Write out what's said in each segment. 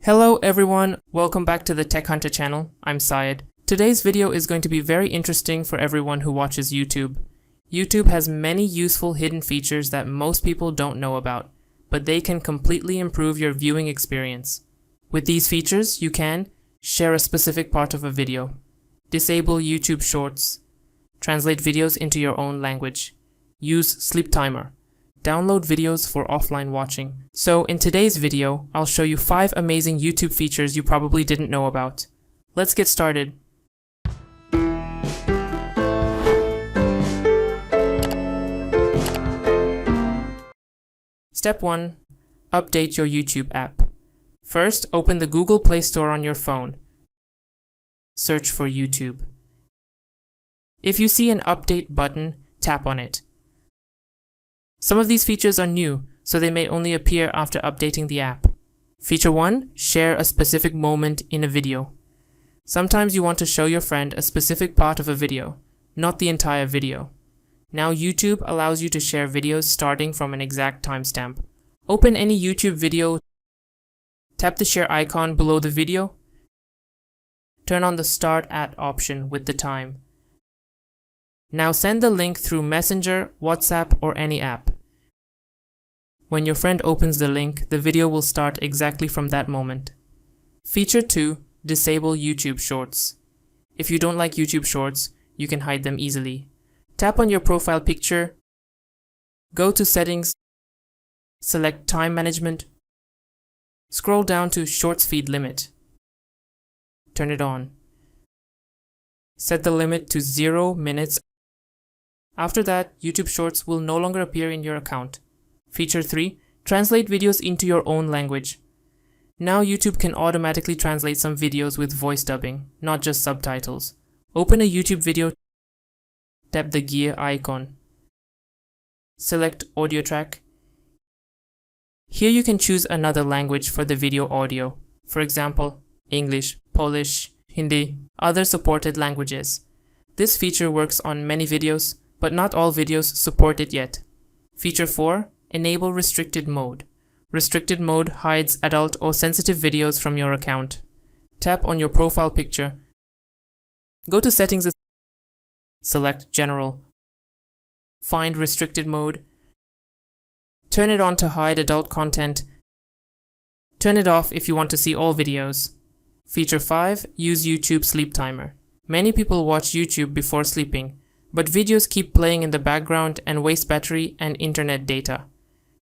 Hello everyone, welcome back to the Tech Hunter channel. I'm Syed. Today's video is going to be very interesting for everyone who watches YouTube. YouTube has many useful hidden features that most people don't know about, but they can completely improve your viewing experience. With these features, you can share a specific part of a video, disable YouTube Shorts, translate videos into your own language, use sleep timer, download videos for offline watching. So in today's video, I'll show you 5 amazing YouTube features you probably didn't know about. Let's get started. Step 1. Update your YouTube app. First, open the Google Play Store on your phone. Search for YouTube. If you see an update button, tap on it. Some of these features are new, so they may only appear after updating the app. Feature 1. Share a specific moment in a video. Sometimes you want to show your friend a specific part of a video, not the entire video. Now YouTube allows you to share videos starting from an exact timestamp. Open any YouTube video, tap the share icon below the video, turn on the Start At option with the time. Now send the link through Messenger, WhatsApp, or any app. When your friend opens the link, the video will start exactly from that moment. Feature 2. Disable YouTube Shorts. If you don't like YouTube Shorts, you can hide them easily. Tap on your profile picture, go to Settings, select Time Management, scroll down to Shorts Feed Limit. Turn it on. Set the limit to 0 minutes. After that, YouTube Shorts will no longer appear in your account. Feature 3. Translate videos into your own language. Now YouTube can automatically translate some videos with voice dubbing, not just subtitles. Open a YouTube video, tap the gear icon. Select Audio Track. Here you can choose another language for the video audio. For example, English, Polish, Hindi, other supported languages. This feature works on many videos, but not all videos support it yet. Feature 4. Enable restricted mode. Restricted mode hides adult or sensitive videos from your account. Tap on your profile picture. Go to Settings, select General. Find Restricted Mode. Turn it on to hide adult content. Turn it off if you want to see all videos. Feature 5. Use YouTube Sleep Timer. Many people watch YouTube before sleeping, but videos keep playing in the background and waste battery and internet data.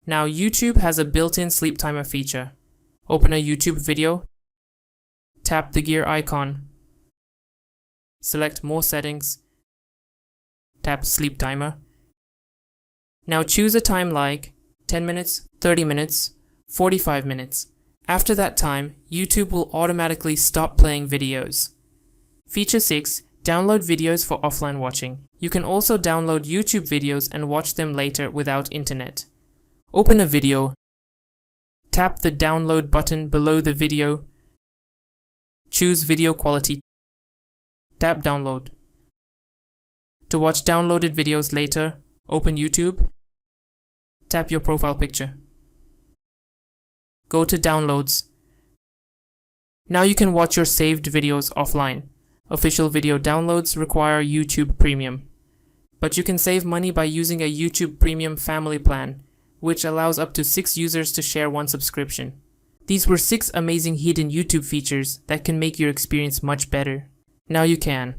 Now YouTube has a built-in sleep timer feature. Open a YouTube video, tap the gear icon, select More Settings, tap Sleep Timer. Now choose a time like 10 minutes, 30 minutes, 45 minutes. After that time, YouTube will automatically stop playing videos. Feature 6. Download videos for offline watching. You can also download YouTube videos and watch them later without internet. Open a video, tap the download button below the video, choose video quality, tap download. To watch downloaded videos later, open YouTube, tap your profile picture. Go to downloads. Now you can watch your saved videos offline. Official video downloads require YouTube Premium, but you can save money by using a YouTube Premium family plan, which allows up to 6 users to share one subscription. These were 6 amazing hidden YouTube features that can make your experience much better. Now you can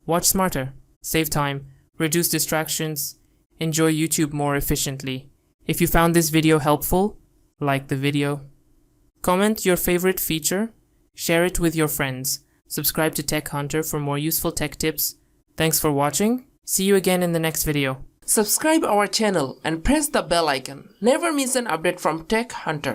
watch smarter, save time, reduce distractions, enjoy YouTube more efficiently. If you found this video helpful, like the video. Comment your favorite feature, share it with your friends. Subscribe to Tech Hunter for more useful tech tips. Thanks for watching. See you again in the next video. Subscribe our channel and press the bell icon. Never miss an update from Tech Hunter.